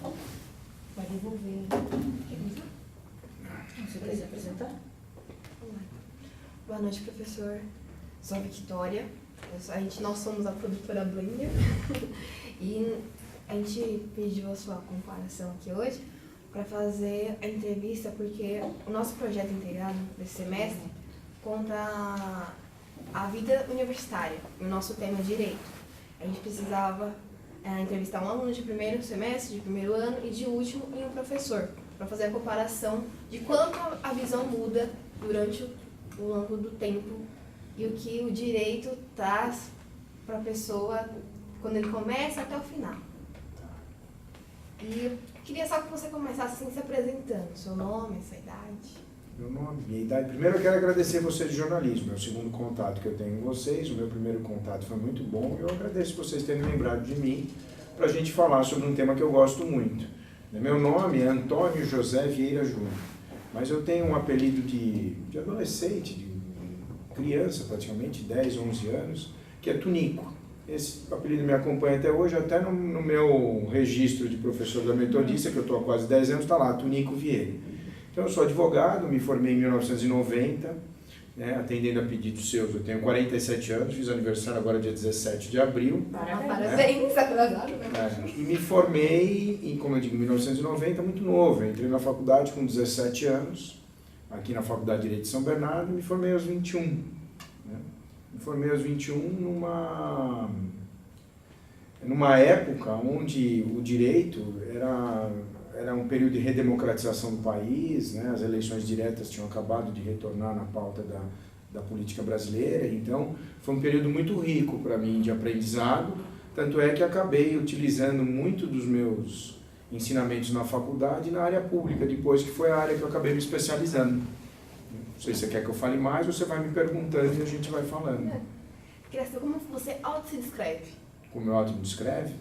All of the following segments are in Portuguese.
Vai devolver. Quer começar? Você quer se apresentar? Vamos lá. Boa noite, professor. Sou a Victoria. Nós somos a produtora Blender. E a gente pediu a sua comparação aqui hoje para fazer a entrevista, porque o nosso projeto integrado desse semestre conta a vida universitária, e o nosso tema é Direito. A gente precisava entrevistar um aluno de primeiro semestre, de primeiro ano e de último, e um professor, para fazer a comparação de quanto a visão muda durante o longo do tempo e o que o direito traz para a pessoa quando ele começa até o final. E eu queria só que você começasse assim, se apresentando, seu nome, sua idade. Meu nome, minha idade. Primeiro eu quero agradecer vocês de jornalismo, é o segundo contato que eu tenho com vocês, o meu primeiro contato foi muito bom, eu agradeço vocês terem lembrado de mim para a gente falar sobre um tema que eu gosto muito. Meu nome é Antônio José Vieira Júnior, mas eu tenho um apelido de adolescente, de criança praticamente, 10, 11 anos, que é Tunico. Esse apelido me acompanha até hoje, até no meu registro de professor da Metodista, que eu estou há quase 10 anos, está lá, Tunico Vieira. Então eu sou advogado, me formei em 1990, né, atendendo a pedidos seus, eu tenho 47 anos, fiz aniversário agora dia 17 de abril. Parabéns, atrasado. E me formei, como eu digo, em 1990, muito novo. Eu entrei na faculdade com 17 anos, aqui na Faculdade de Direito de São Bernardo, e me formei aos 21. Né? Me formei aos 21 numa época onde o direito era um período de redemocratização do país, né? As eleições diretas tinham acabado de retornar na pauta da política brasileira, então foi um período muito rico para mim de aprendizado, tanto é que acabei utilizando muito dos meus ensinamentos na faculdade e na área pública, depois que foi a área que eu acabei me especializando. Não sei se você quer que eu fale mais ou você vai me perguntando e a gente vai falando. Queria saber como você auto se descreve. Como eu me descrevo?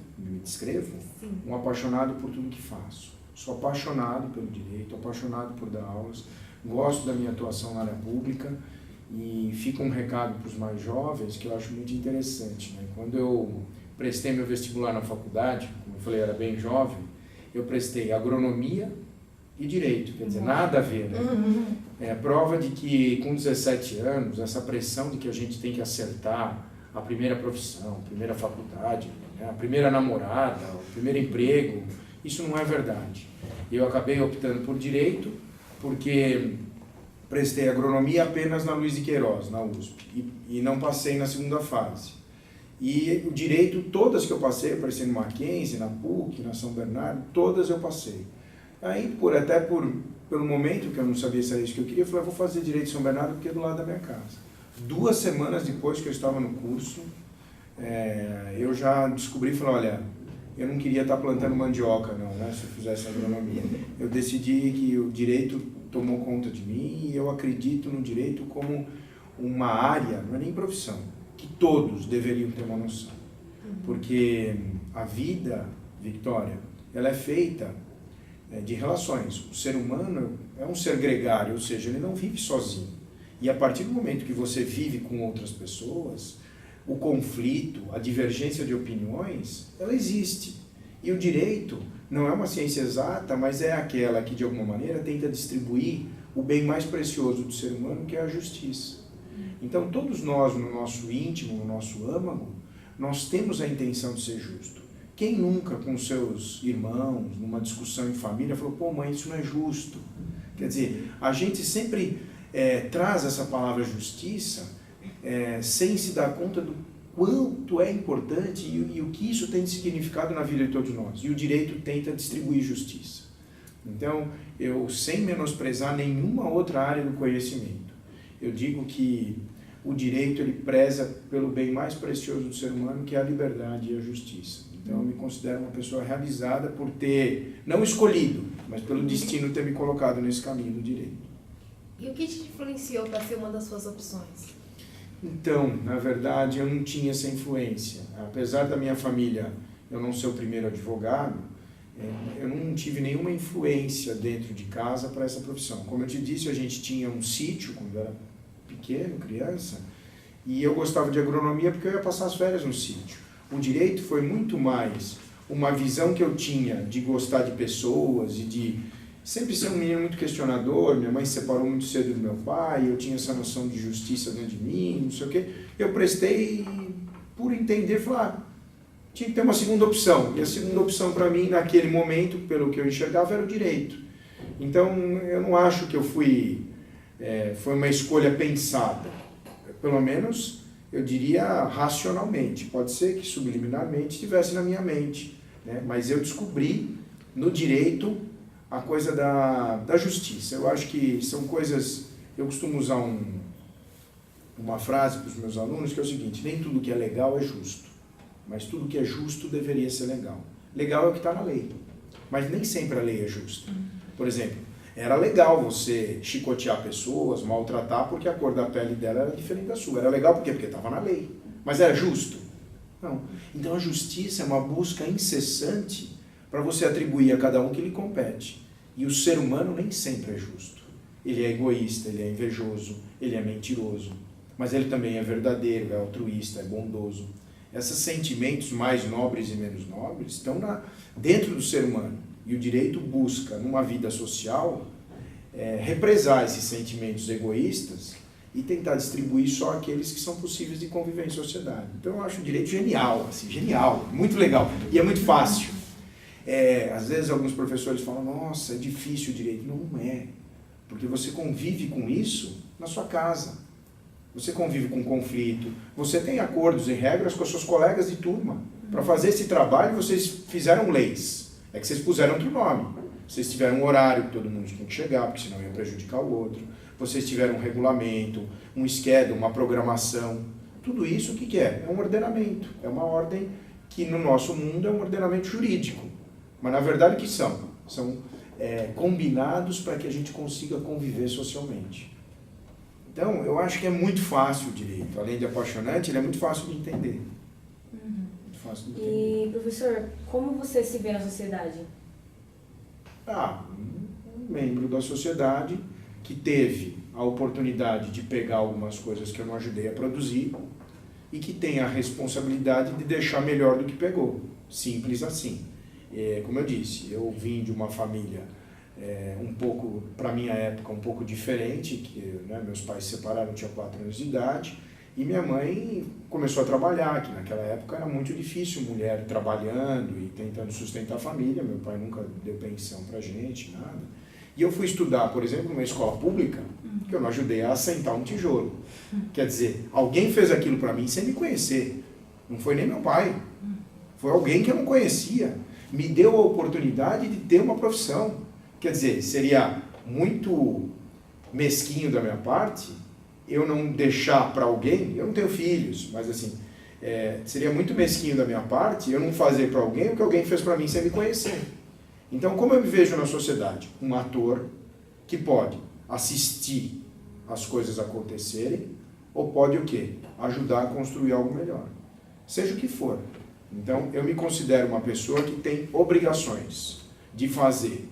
Sim. Um apaixonado por tudo que faço. Sou apaixonado pelo direito, apaixonado por dar aulas, gosto da minha atuação na área pública e fica um recado para os mais jovens que eu acho muito interessante. Né? Quando eu prestei meu vestibular na faculdade, como eu falei, eu era bem jovem, eu prestei agronomia e direito, quer dizer, nada a ver. Né? É prova de que com 17 anos, essa pressão de que a gente tem que acertar a primeira profissão, a primeira faculdade, né? A primeira namorada, o primeiro emprego, isso não é verdade. Eu acabei optando por direito, porque prestei agronomia apenas na Luiz de Queiroz, na USP, e não passei na segunda fase. E o direito, todas que eu passei, eu prestei no Mackenzie, na PUC, na São Bernardo, todas eu passei. Aí, pelo momento que eu não sabia se era isso que eu queria, eu falei, vou fazer direito em São Bernardo porque é do lado da minha casa. 2 semanas depois que eu estava no curso, eu já descobri e falei, olha, eu não queria estar plantando mandioca não, né, se eu fizesse agronomia. Eu decidi que o direito tomou conta de mim e eu acredito no direito como uma área, não é nem profissão, que todos deveriam ter uma noção. Porque a vida, Victoria, ela é feita de relações. O ser humano é um ser gregário, ou seja, ele não vive sozinho. E a partir do momento que você vive com outras pessoas, o conflito, a divergência de opiniões, ela existe. E o direito não é uma ciência exata, mas é aquela que, de alguma maneira, tenta distribuir o bem mais precioso do ser humano, que é a justiça. Então, todos nós, no nosso íntimo, no nosso âmago, nós temos a intenção de ser justo. Quem nunca, com seus irmãos, numa discussão em família, falou, pô, mãe, isso não é justo. Quer dizer, a gente sempre traz essa palavra justiça sem se dar conta do quanto é importante e o que isso tem de significado na vida de todos nós. E o direito tenta distribuir justiça. Então, eu, sem menosprezar nenhuma outra área do conhecimento, eu digo que o direito ele preza pelo bem mais precioso do ser humano, que é a liberdade e a justiça. Então, eu me considero uma pessoa realizada por ter, não escolhido, mas pelo destino ter me colocado nesse caminho do direito. E o que te influenciou para ser uma das suas opções? Então, na verdade, eu não tinha essa influência. Apesar da minha família, eu não ser o primeiro advogado, eu não tive nenhuma influência dentro de casa para essa profissão. Como eu te disse, a gente tinha um sítio quando eu era pequeno, criança, e eu gostava de agronomia porque eu ia passar as férias no sítio. O direito foi muito mais uma visão que eu tinha de gostar de pessoas e de sempre ser um menino muito questionador. Minha mãe se separou muito cedo do meu pai, eu tinha essa noção de justiça dentro de mim, não sei o quê. Eu prestei por entender, falar, tinha que ter uma segunda opção. E a segunda opção para mim, naquele momento, pelo que eu enxergava, era o direito. Então, eu não acho que eu foi uma escolha pensada. Pelo menos, eu diria racionalmente. Pode ser que subliminarmente estivesse na minha mente, né? Mas eu descobri no direito a coisa da justiça. Eu acho que são coisas... Eu costumo usar uma frase para os meus alunos que é o seguinte: nem tudo que é legal é justo, mas tudo que é justo deveria ser legal. Legal é o que está na lei, mas nem sempre a lei é justa. Por exemplo, era legal você chicotear pessoas, maltratar, porque a cor da pele dela era diferente da sua. Era legal por quê? Porque estava na lei. Mas era justo? Não. Então a justiça é uma busca incessante para você atribuir a cada um que lhe compete. E o ser humano nem sempre é justo. Ele é egoísta, ele é invejoso, ele é mentiroso. Mas ele também é verdadeiro, é altruísta, é bondoso. Esses sentimentos mais nobres e menos nobres estão dentro do ser humano. E o direito busca, numa vida social, represar esses sentimentos egoístas e tentar distribuir só aqueles que são possíveis de conviver em sociedade. Então eu acho o direito genial, assim, genial, muito legal. E é muito fácil. Às vezes alguns professores falam, nossa, é difícil o direito. Não é, porque você convive com isso na sua casa. Você convive com conflito, você tem acordos e regras com os seus colegas de turma. Para fazer esse trabalho, vocês fizeram leis. É que vocês puseram outro nome. Vocês tiveram um horário que todo mundo tinha que chegar, porque senão ia prejudicar o outro. Vocês tiveram um regulamento, um schedule, uma programação. Tudo isso o que é? É um ordenamento. É uma ordem que no nosso mundo é um ordenamento jurídico. Mas na verdade o que são? São combinados para que a gente consiga conviver socialmente. Então, eu acho que é muito fácil o direito. Além de apaixonante, ele é muito fácil de entender. Muito fácil de entender. E, professor, como você se vê na sociedade? Um membro da sociedade que teve a oportunidade de pegar algumas coisas que eu não ajudei a produzir e que tem a responsabilidade de deixar melhor do que pegou. Simples assim. Como eu disse, eu vim de uma família... um pouco, para minha época, um pouco diferente, que meus pais se separaram, eu tinha 4 anos de idade, e minha mãe começou a trabalhar, que naquela época era muito difícil, mulher trabalhando e tentando sustentar a família. Meu pai nunca deu pensão pra gente, nada. E eu fui estudar, por exemplo, numa escola pública, que eu não ajudei a assentar um tijolo. Quer dizer, alguém fez aquilo para mim sem me conhecer. Não foi nem meu pai. Foi alguém que eu não conhecia. Me deu a oportunidade de ter uma profissão. Quer dizer, seria muito mesquinho da minha parte eu não deixar para alguém, eu não tenho filhos, mas assim, seria muito mesquinho da minha parte eu não fazer para alguém o que alguém fez para mim sem me conhecer. Então, como eu me vejo na sociedade? Um ator que pode assistir as coisas acontecerem ou pode o quê? Ajudar a construir algo melhor. Seja o que for. Então, eu me considero uma pessoa que tem obrigações de fazer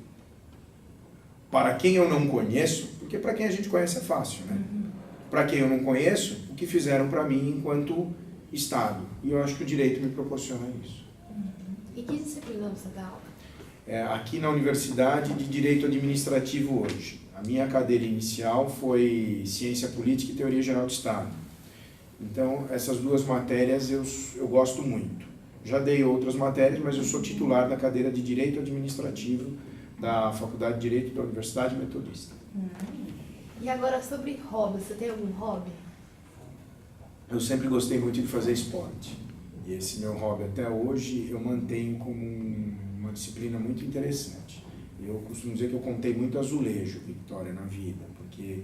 para quem eu não conheço, porque para quem a gente conhece é fácil, né? Para quem eu não conheço, o que fizeram para mim enquanto Estado. E eu acho que o direito me proporciona isso. E que disciplina você dá aula? Aqui na Universidade de Direito Administrativo hoje. A minha cadeira inicial foi Ciência Política e Teoria Geral do Estado. Então, essas duas matérias eu gosto muito. Já dei outras matérias, mas eu sou titular da cadeira de Direito Administrativo da Faculdade de Direito da Universidade Metodista. E agora sobre hobby, você tem algum hobby? Eu sempre gostei muito de fazer esporte. E esse meu hobby até hoje eu mantenho como uma disciplina muito interessante. Eu costumo dizer que eu contei muito azulejo, Victória, na vida, porque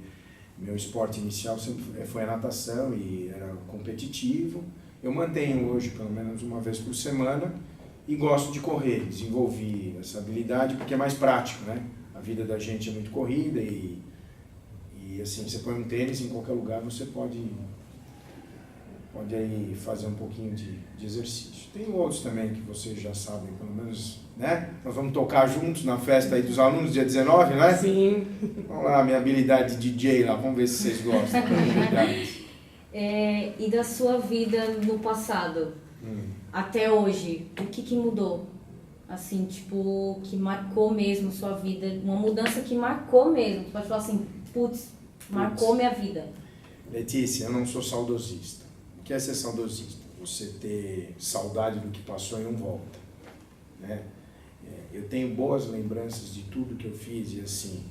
meu esporte inicial sempre foi a natação e era competitivo. Eu mantenho hoje pelo menos uma vez por semana e gosto de correr, desenvolvi essa habilidade porque é mais prático, né? A vida da gente é muito corrida e assim, você põe um tênis em qualquer lugar, você pode aí fazer um pouquinho de exercício. Tem outros também que vocês já sabem, pelo menos, né? Nós vamos tocar juntos na festa aí dos alunos, dia 19, né? Sim. Vamos lá, minha habilidade de DJ lá, vamos ver se vocês gostam da minha habilidade. E da sua vida no passado, até hoje, o que mudou? Assim, tipo, que marcou mesmo sua vida, uma mudança que marcou mesmo. Você pode falar assim, putz, marcou minha vida. Letícia, eu não sou saudosista. O que é ser saudosista? Você ter saudade do que passou e não volta, né? Eu tenho boas lembranças de tudo que eu fiz e assim,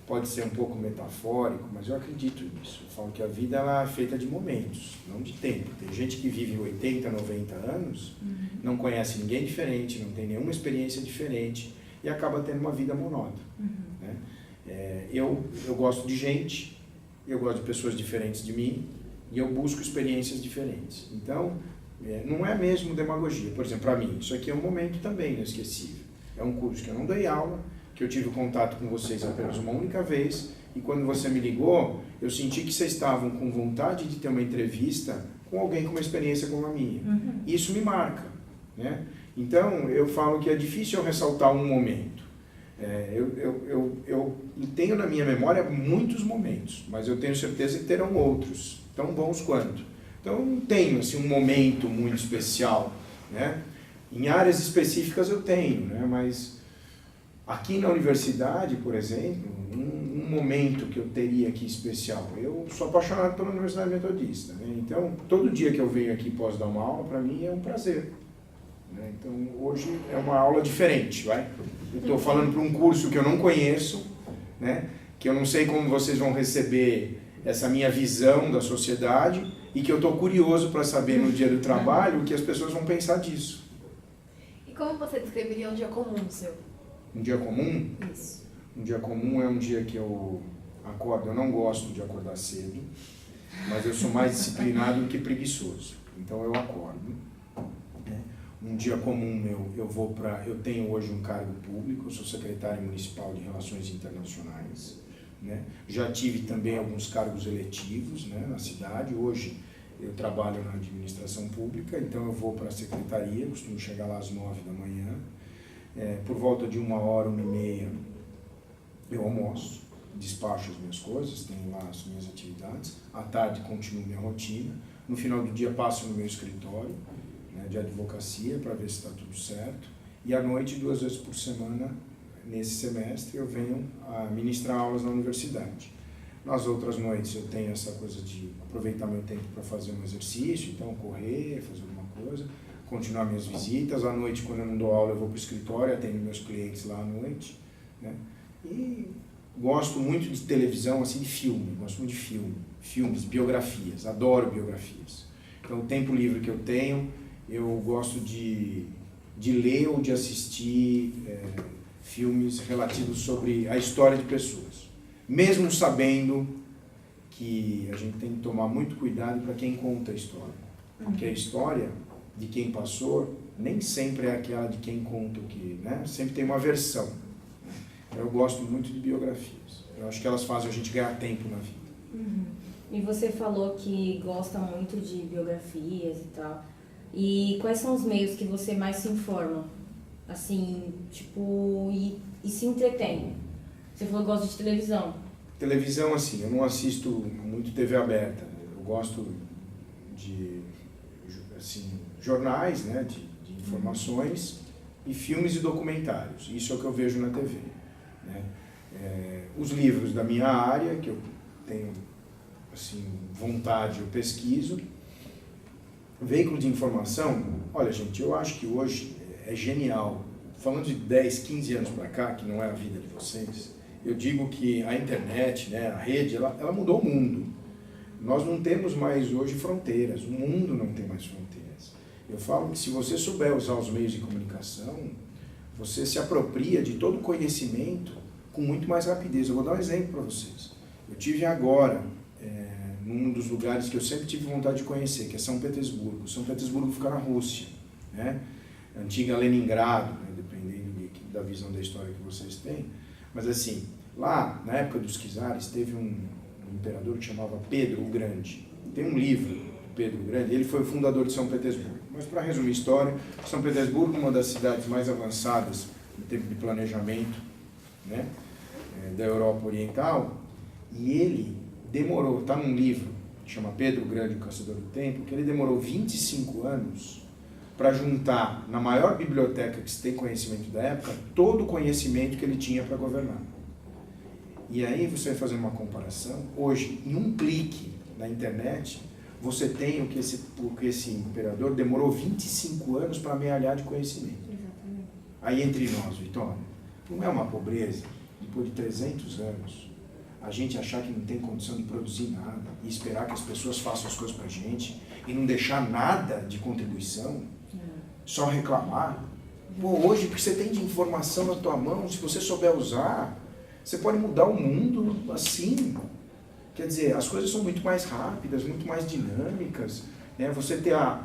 pode ser um pouco metafórico, mas eu acredito nisso. Eu falo que a vida ela é feita de momentos, não de tempo. Tem gente que vive 80, 90 anos, não conhece ninguém diferente, não tem nenhuma experiência diferente e acaba tendo uma vida monótona, né? Eu gosto de gente, eu gosto de pessoas diferentes de mim e eu busco experiências diferentes. Então, não é mesmo demagogia. Por exemplo, para mim, isso aqui é um momento também inesquecível. É um curso que eu não dei aula, que eu tive contato com vocês apenas uma única vez, e quando você me ligou, eu senti que vocês estavam com vontade de ter uma entrevista com alguém com uma experiência como a minha. Isso me marca, né? Então, eu falo que é difícil eu ressaltar um momento. Eu tenho na minha memória muitos momentos, mas eu tenho certeza que terão outros, tão bons quanto. Então, eu não tenho assim, um momento muito especial, né? Em áreas específicas eu tenho, né? Mas aqui na universidade, por exemplo, um momento que eu teria aqui especial, eu sou apaixonado pela Universidade Metodista, né? Então, todo dia que eu venho aqui posso dar uma aula, para mim é um prazer, né? Então, hoje é uma aula diferente, vai? Eu estou falando para um curso que eu não conheço, né? Que eu não sei como vocês vão receber essa minha visão da sociedade e que eu estou curioso para saber no dia do trabalho o que as pessoas vão pensar disso. E como você descreveria um dia comum seu? Um dia comum? Isso. Um dia comum é um dia que eu acordo. Eu não gosto de acordar cedo, mas eu sou mais disciplinado do que preguiçoso. Então eu acordo. Um dia comum meu, eu tenho hoje um cargo público, eu sou secretário municipal de Relações Internacionais, né? Já tive também alguns cargos eletivos, né, na cidade. Hoje eu trabalho na administração pública, então eu vou para a secretaria, costumo chegar lá às 9 da manhã. Por volta de 1h, 1h30, eu almoço, despacho as minhas coisas, tenho lá as minhas atividades. À tarde continuo minha rotina. No final do dia passo no meu escritório, né, de advocacia para ver se está tudo certo. E à noite, 2 vezes por semana, nesse semestre, eu venho a ministrar aulas na universidade. Nas outras noites eu tenho essa coisa de aproveitar meu tempo para fazer um exercício, então correr, fazer alguma coisa, continuar minhas visitas. À noite, quando eu não dou aula, eu vou para o escritório, atendo meus clientes lá à noite, né? E gosto muito de televisão, assim, de filme, gosto muito de filmes, biografias, adoro biografias. Então, o tempo livre que eu tenho, eu gosto de ler ou de assistir filmes relativos sobre a história de pessoas. Mesmo sabendo que a gente tem que tomar muito cuidado para quem conta a história. Porque a história de quem passou nem sempre é aquela de quem conta o que, né? Sempre tem uma versão. Eu gosto muito de biografias. Eu acho que elas fazem a gente ganhar tempo na vida. E você falou que gosta muito de biografias e tal. E quais são os meios que você mais se informa? Assim, tipo, e se entretém? Você falou que gosta de televisão. Televisão, assim, eu não assisto muito TV aberta. Eu gosto de, assim, jornais, né, de informações e filmes e documentários. Isso é o que eu vejo na TV, né? Os livros da minha área, que eu tenho, assim, vontade, eu pesquiso. Veículo de informação, olha, gente, eu acho que hoje é genial. Falando de 10, 15 anos para cá, que não é a vida de vocês, eu digo que a internet, né, a rede, ela mudou o mundo. Nós não temos mais hoje fronteiras, o mundo não tem mais fronteiras. Eu falo que se você souber usar os meios de comunicação, você se apropria de todo o conhecimento com muito mais rapidez. Eu vou dar um exemplo para vocês. Eu tive agora, num dos lugares que eu sempre tive vontade de conhecer, que é São Petersburgo. São Petersburgo fica na Rússia, né? Antiga Leningrado, né? Dependendo da visão da história que vocês têm. Mas assim, lá, na época dos czares, teve um imperador que chamava Pedro o Grande. Tem um livro do Pedro o Grande, ele foi o fundador de São Petersburgo. Mas para resumir a história, São Petersburgo é uma das cidades mais avançadas em termos de planejamento, né, da Europa Oriental, e ele demorou, está num livro que chama Pedro o Grande, o Caçador do Tempo, que ele demorou 25 anos para juntar na maior biblioteca que se tem conhecimento da época, todo o conhecimento que ele tinha para governar. E aí você vai fazer uma comparação. Hoje, em um clique na internet, você tem o que esse imperador demorou 25 anos para amealhar de conhecimento. Exatamente. Aí entre nós, Vitória, não é uma pobreza, depois de 300 anos, a gente achar que não tem condição de produzir nada e esperar que as pessoas façam as coisas pra gente e não deixar nada de contribuição, só reclamar. Pô, hoje o que você tem de informação na tua mão, se você souber usar, você pode mudar o mundo assim. Quer dizer, as coisas são muito mais rápidas, muito mais dinâmicas, né? Você ter a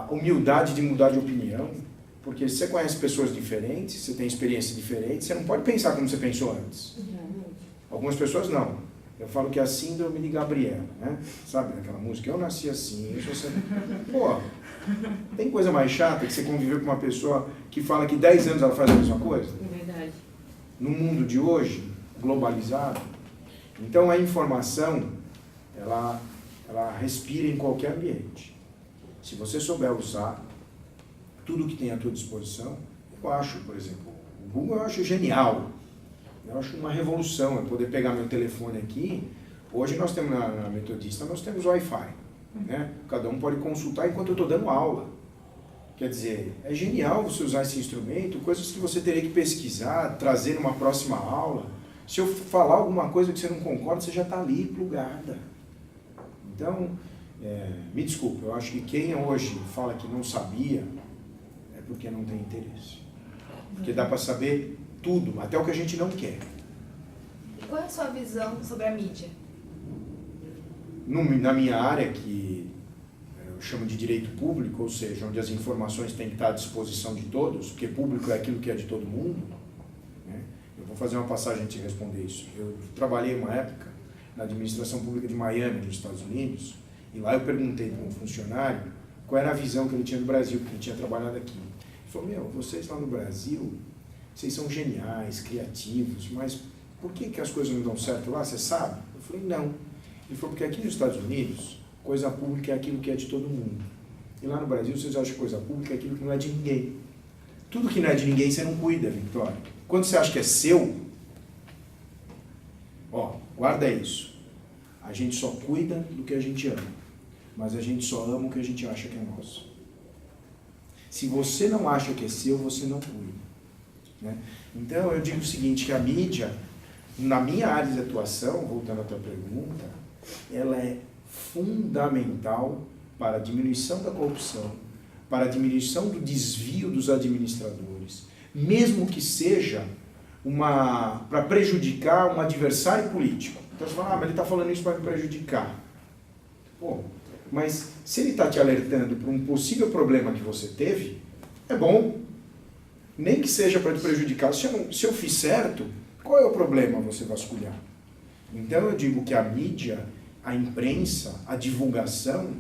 humildade de mudar de opinião, porque se você conhece pessoas diferentes, você tem experiência diferente, você não pode pensar como você pensou antes. Algumas pessoas não. Eu falo que é a síndrome de Gabriela, né? Sabe daquela música? Eu nasci assim, eu sou assim. Pô, tem coisa mais chata que você conviver com uma pessoa que fala que 10 anos ela faz a mesma coisa? É verdade. No mundo de hoje, globalizado, então a informação, ela respira em qualquer ambiente. Se você souber usar tudo que tem à tua disposição, eu acho, por exemplo, o Google eu acho genial. Eu acho uma revolução, é poder pegar meu telefone aqui. Hoje nós temos na Metodista, nós temos Wi-Fi, né? Cada um pode consultar enquanto eu estou dando aula. Quer dizer, é genial você usar esse instrumento, coisas que você teria que pesquisar, trazer numa próxima aula. Se eu falar alguma coisa que você não concorda, você já está ali plugada. Então, me desculpe, eu acho que quem hoje fala que não sabia é porque não tem interesse. Porque dá para saber tudo, até o que a gente não quer. E qual é a sua visão sobre a mídia? Na minha área, que eu chamo de direito público, ou seja, onde as informações têm que estar à disposição de todos, porque público é aquilo que é de todo mundo, né? Eu vou fazer uma passagem antes de responder isso. Eu trabalhei uma época na administração pública de Miami, nos Estados Unidos, e lá eu perguntei para um funcionário qual era a visão que ele tinha do Brasil, porque ele tinha trabalhado aqui. Ele falou, vocês lá no Brasil, vocês são geniais, criativos, mas por que as coisas não dão certo lá, você sabe? Eu falei, não. Ele falou, porque aqui nos Estados Unidos, coisa pública é aquilo que é de todo mundo. E lá no Brasil, vocês acham que coisa pública é aquilo que não é de ninguém. Tudo que não é de ninguém, você não cuida, Victória. Quando você acha que é seu, guarda isso. A gente só cuida do que a gente ama, mas a gente só ama o que a gente acha que é nosso. Se você não acha que é seu, você não cuida. Né? Então, eu digo o seguinte, que a mídia, na minha área de atuação, voltando à tua pergunta, ela é fundamental para a diminuição da corrupção, para a diminuição do desvio dos administradores, mesmo que seja para prejudicar um adversário político. Então você fala, mas ele está falando isso para me prejudicar. Pô, mas se ele está te alertando para um possível problema que você teve, é bom. Nem que seja para te prejudicar. Se eu fiz certo, qual é o problema você vasculhar? Então eu digo que a mídia, a imprensa, a divulgação,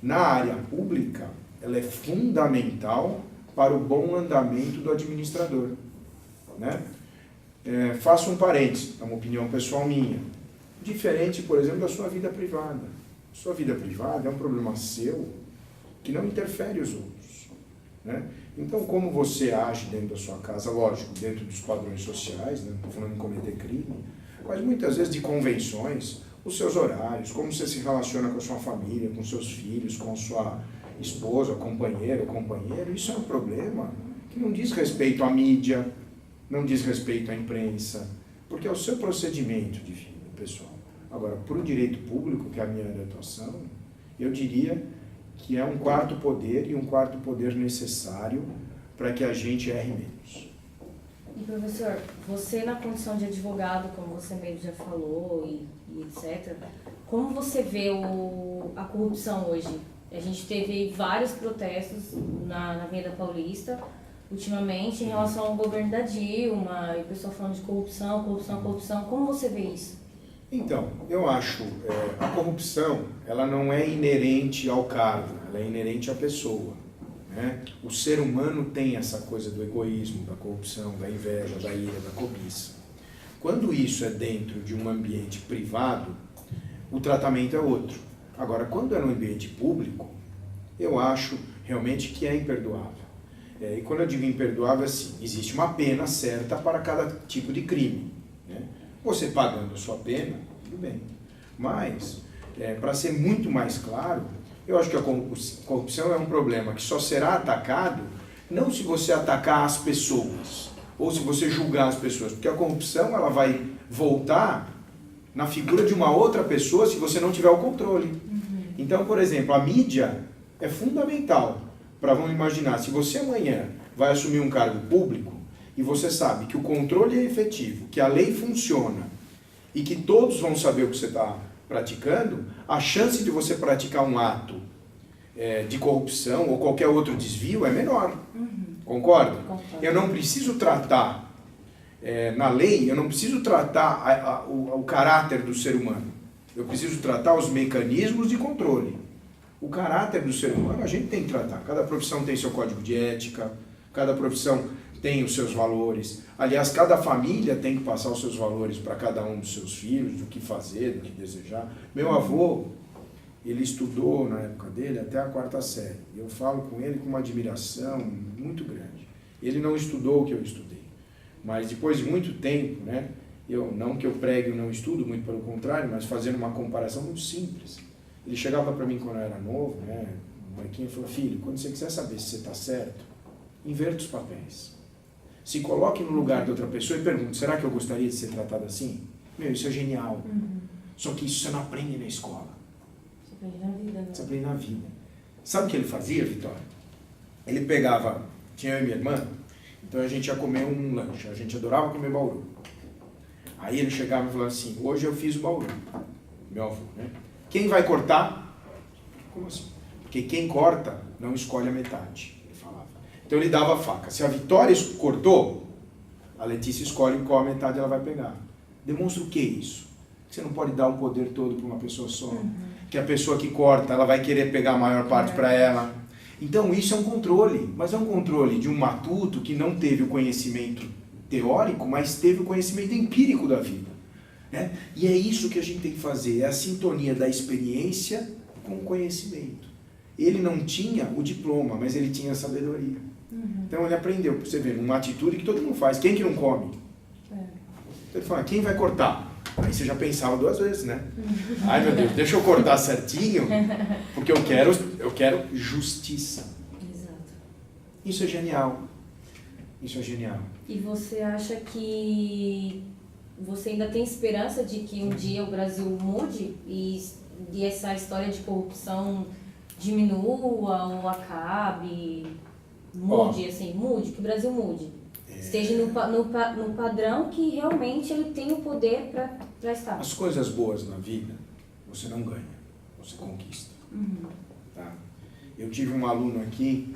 na área pública, ela é fundamental para o bom andamento do administrador. Né? Faço um parênteses, é uma opinião pessoal minha. Diferente, por exemplo, da sua vida privada. Sua vida privada é um problema seu que não interfere os outros. Né? Então, como você age dentro da sua casa, lógico, dentro dos padrões sociais, né? Não estou falando em cometer crime, mas muitas vezes de convenções, os seus horários, como você se relaciona com a sua família, com seus filhos, com a sua esposa, companheiro, isso é um problema que não diz respeito à mídia, não diz respeito à imprensa, porque é o seu procedimento de vida, pessoal. Agora, para o direito público, que é a minha área de atuação, eu diria que é um quarto poder e um quarto poder necessário para que a gente erre menos. E professor, você na condição de advogado, como você mesmo já falou e etc., como você vê a corrupção hoje? A gente teve vários protestos na Avenida Paulista, ultimamente, em relação ao governo da Dilma, e o pessoal falando de corrupção. Como você vê isso? Então, eu acho, a corrupção, ela não é inerente ao cargo, ela é inerente à pessoa. Né? O ser humano tem essa coisa do egoísmo, da corrupção, da inveja, da ira, da cobiça. Quando isso é dentro de um ambiente privado, o tratamento é outro. Agora, quando é no ambiente público, eu acho realmente que é imperdoável. E quando eu digo imperdoável, assim, existe uma pena certa para cada tipo de crime, né? Você pagando a sua pena, tudo bem. Mas, para ser muito mais claro, eu acho que a corrupção é um problema que só será atacado não se você atacar as pessoas, ou se você julgar as pessoas, porque a corrupção ela vai voltar na figura de uma outra pessoa se você não tiver o controle. Então, por exemplo, a mídia é fundamental para, vamos imaginar, se você amanhã vai assumir um cargo público e você sabe que o controle é efetivo, que a lei funciona e que todos vão saber o que você está praticando, a chance de você praticar um ato de corrupção ou qualquer outro desvio é menor. Concorda? Concordo. Eu não preciso tratar, na lei, eu não preciso tratar o caráter do ser humano. Eu preciso tratar os mecanismos de controle. O caráter do ser humano a gente tem que tratar. Cada profissão tem seu código de ética, cada profissão tem os seus valores. Aliás, cada família tem que passar os seus valores para cada um dos seus filhos, do que fazer, do que desejar. Meu avô, ele estudou na época dele até a 4ª série. Eu falo com ele com uma admiração muito grande. Ele não estudou o que eu estudei, mas depois de muito tempo, né, não que eu pregue o não estudo, muito pelo contrário, mas fazendo uma comparação muito simples. Ele chegava para mim quando eu era novo, né, um molequinho, e falou: filho, quando você quiser saber se você está certo, inverta os papéis. Se coloque no lugar de outra pessoa e pergunte: será que eu gostaria de ser tratado assim? Meu, isso é genial. Só que isso você não aprende na escola. Você aprende na vida, né? Você aprende na vida. Sabe o que ele fazia, Vitória? Ele pegava, tinha eu e minha irmã, então a gente ia comer um lanche, a gente adorava comer bauru. Aí ele chegava e falava assim: hoje eu fiz o bauru. Meu avô, né? Quem vai cortar? Como assim? Porque quem corta não escolhe a metade, ele falava. Então ele dava a faca. Se a Vitória cortou, a Letícia escolhe qual a metade ela vai pegar. Demonstra o que isso? Que você não pode dar o poder todo para uma pessoa só. Que a pessoa que corta, ela vai querer pegar a maior parte para ela. Então isso é um controle, mas é um controle de um matuto que não teve o conhecimento teórico, mas teve o conhecimento empírico da vida. Né? E é isso que a gente tem que fazer, é a sintonia da experiência com o conhecimento. Ele não tinha o diploma, mas ele tinha a sabedoria. Então ele aprendeu, você vê, uma atitude que todo mundo faz. Quem que não come? Então ele fala: quem vai cortar? Aí você já pensava 2 vezes, né? Ai, meu Deus, deixa eu cortar certinho, porque eu quero justiça. Exato. Isso é genial. Isso é genial. E você acha que você ainda tem esperança de que um dia o Brasil mude e essa história de corrupção diminua ou acabe? Mude, que o Brasil mude. Esteja no padrão que realmente ele tem o poder para estar. As coisas boas na vida, você não ganha, você conquista. Tá? Eu tive um aluno aqui,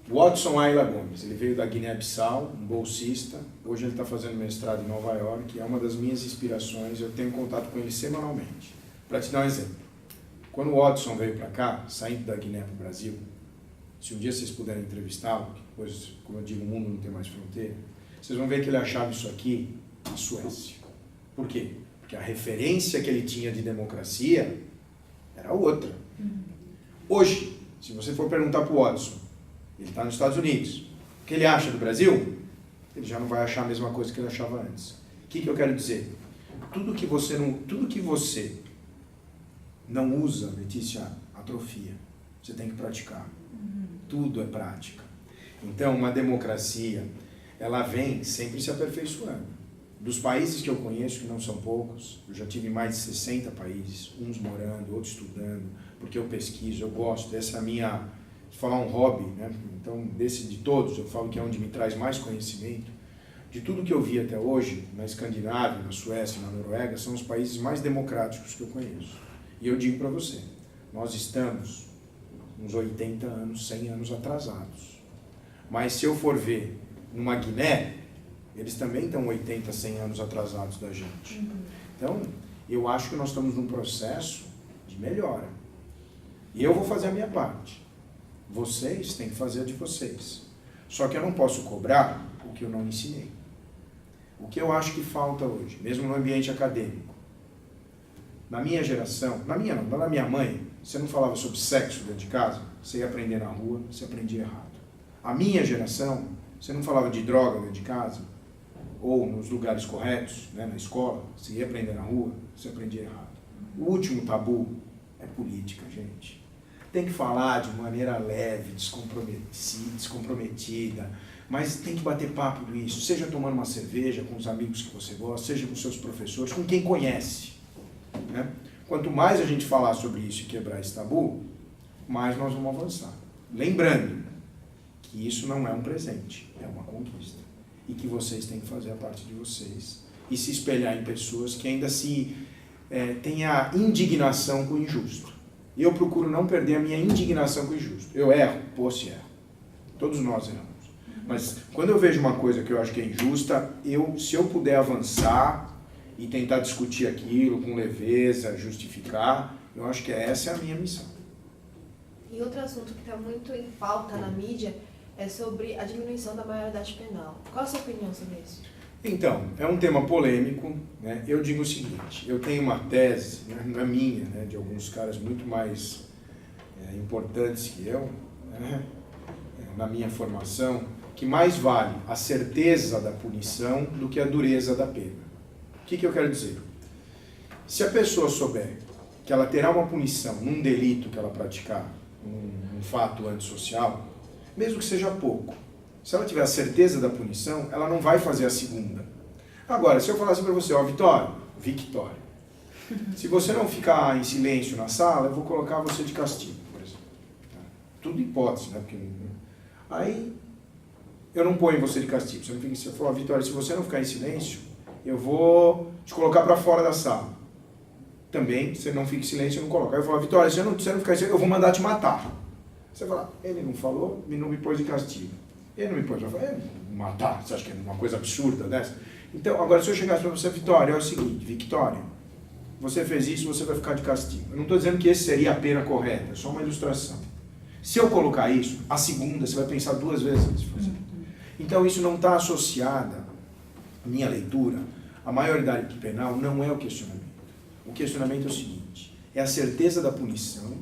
Watson Ayla Gomes, ele veio da Guiné-Bissau, um bolsista, hoje ele está fazendo mestrado em Nova York, é uma das minhas inspirações, eu tenho contato com ele semanalmente. Para te dar um exemplo, quando o Watson veio para cá, saindo da Guiné para o Brasil, se um dia vocês puderem entrevistá-lo, depois, como eu digo, o mundo não tem mais fronteira, vocês vão ver que ele achava isso aqui a Suécia. Por quê? Porque a referência que ele tinha de democracia era outra. Hoje, se você for perguntar para o Watson, ele está nos Estados Unidos, o que ele acha do Brasil? Ele já não vai achar a mesma coisa que ele achava antes. O que eu quero dizer? Tudo que você não usa, Letícia, atrofia. Você tem que praticar. Tudo é prática. Então, uma democracia, ela vem sempre se aperfeiçoando. Dos países que eu conheço, que não são poucos, eu já tive mais de 60 países, uns morando, outros estudando, porque eu pesquiso, eu gosto, essa é a minha, vou falar um hobby, né? Então, de todos, eu falo que é onde me traz mais conhecimento. De tudo que eu vi até hoje, na Escandinávia, na Suécia, na Noruega, são os países mais democráticos que eu conheço. E eu digo para você, nós estamos uns 80 anos, 100 anos atrasados. Mas se eu for ver numa Guiné, eles também estão 80, 100 anos atrasados da gente. Então, eu acho que nós estamos num processo de melhora. E eu vou fazer a minha parte. Vocês têm que fazer a de vocês. Só que eu não posso cobrar o que eu não ensinei. O que eu acho que falta hoje, mesmo no ambiente acadêmico. Na minha geração, na minha mãe, você não falava sobre sexo dentro de casa, você ia aprender na rua, você aprendia errado. A minha geração, você não falava de droga dentro de casa, ou nos lugares corretos, né, na escola, você ia aprender na rua, você aprendia errado. O último tabu é política, gente. Tem que falar de maneira leve, descomprometida, mas tem que bater papo disso, seja tomando uma cerveja com os amigos que você gosta, seja com seus professores, com quem conhece, né? Quanto mais a gente falar sobre isso e quebrar esse tabu, mais nós vamos avançar. Lembrando que isso não é um presente, é uma conquista. E que vocês têm que fazer a parte de vocês e se espelhar em pessoas que ainda têm a indignação com o injusto. Eu procuro não perder a minha indignação com o injusto. Eu erro, se erro. Todos nós erramos. Mas quando eu vejo uma coisa que eu acho que é injusta, se eu puder avançar e tentar discutir aquilo com leveza, justificar, eu acho que essa é a minha missão. E outro assunto que está muito em pauta na mídia é sobre a diminuição da maioridade penal. Qual a sua opinião sobre isso? Então, é um tema polêmico, né? Eu digo o seguinte, eu tenho uma tese, né, não é minha, né, de alguns caras muito mais importantes que eu, né, na minha formação, que mais vale a certeza da punição do que a dureza da pena. O que eu quero dizer? Se a pessoa souber que ela terá uma punição num delito que ela praticar, um fato antissocial, mesmo que seja pouco, se ela tiver a certeza da punição, ela não vai fazer a segunda. Agora, se eu falar assim para você, Victória, se você não ficar em silêncio na sala, eu vou colocar você de castigo, por exemplo. Tudo hipótese, né? Porque, aí, eu não ponho você de castigo. Você falou, Victória, se você não ficar em silêncio, eu vou te colocar para fora da sala. Também, você não fica em silêncio, eu não coloco. Aí eu falo, Victória, se você não ficar em silêncio, eu vou mandar te matar. Você fala, ele não falou, e não me pôs de castigo. Ele não me pôs, eu falei, matar, você acha que é uma coisa absurda dessa? Então, agora se eu chegasse para você, Victória, é o seguinte, Victória, você fez isso, você vai ficar de castigo. Eu não estou dizendo que esse seria a pena correta, é só uma ilustração. Se eu colocar isso, a segunda, você vai pensar 2 vezes antes de fazer. Então, isso não está associado, à minha leitura, a maioridade penal não é o questionamento. O questionamento é o seguinte, é a certeza da punição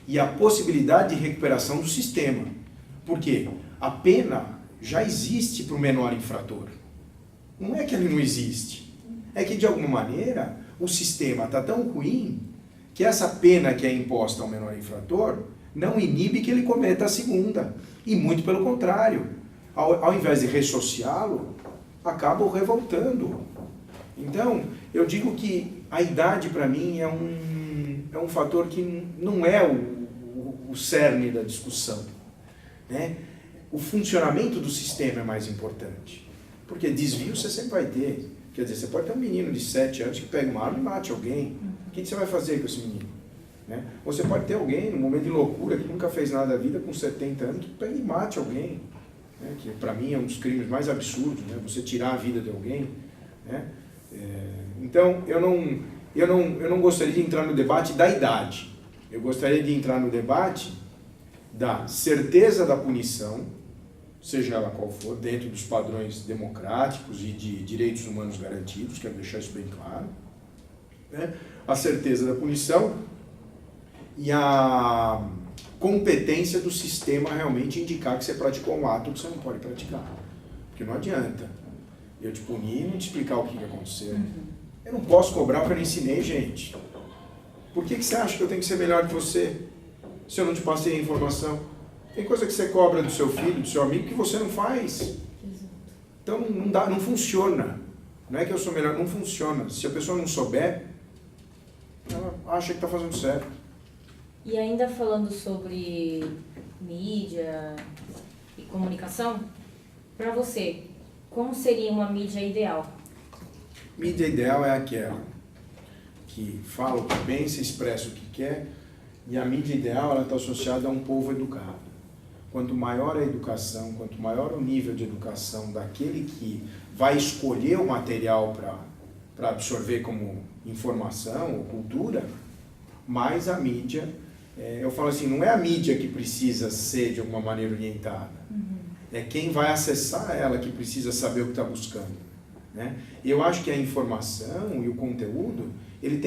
e a possibilidade de recuperação do sistema. Por quê? A pena já existe para o menor infrator. Não é que ele não existe. É que, de alguma maneira, o sistema está tão ruim que essa pena que é imposta ao menor infrator não inibe que ele cometa a segunda. E muito pelo contrário. Ao invés de ressociá-lo, acaba o revoltando. Então, eu digo que a idade, para mim, é um fator que não é o cerne da discussão, né? O funcionamento do sistema é mais importante. Porque desvio você sempre vai ter. Quer dizer, você pode ter um menino de 7 anos que pega uma arma e mate alguém. O que você vai fazer com esse menino? Né? Ou você pode ter alguém, num momento de loucura, que nunca fez nada da vida, com 70 anos, que pega e mate alguém. Né? Que para mim é um dos crimes mais absurdos, né? Você tirar a vida de alguém. Né? Então, eu não gostaria de entrar no debate da idade. Eu gostaria de entrar no debate da certeza da punição, seja ela qual for, dentro dos padrões democráticos e de direitos humanos garantidos, quero deixar isso bem claro, né? A certeza da punição e a competência do sistema realmente indicar que você praticou um ato que você não pode praticar. Porque não adianta eu te punir e não te explicar o que aconteceu. Eu não posso cobrar porque eu não ensinei, gente. Por que você acha que eu tenho que ser melhor que você se eu não te passei a informação? Tem coisa que você cobra do seu filho, do seu amigo, que você não faz. Então não funciona. Não é que eu sou melhor, não funciona. Se a pessoa não souber, ela acha que está fazendo certo. E ainda falando sobre mídia e comunicação, para você, como seria uma mídia ideal? Mídia ideal é aquela que fala o que pensa, expressa o que quer, e a mídia ideal ela está associada a um povo educado. Quanto maior a educação, quanto maior o nível de educação daquele que vai escolher o material para absorver como informação ou cultura, mais a mídia, eu falo assim, não é a mídia que precisa ser de alguma maneira orientada, é quem vai acessar ela que precisa saber o que está buscando, né? Eu acho que a informação e o conteúdo, ele tem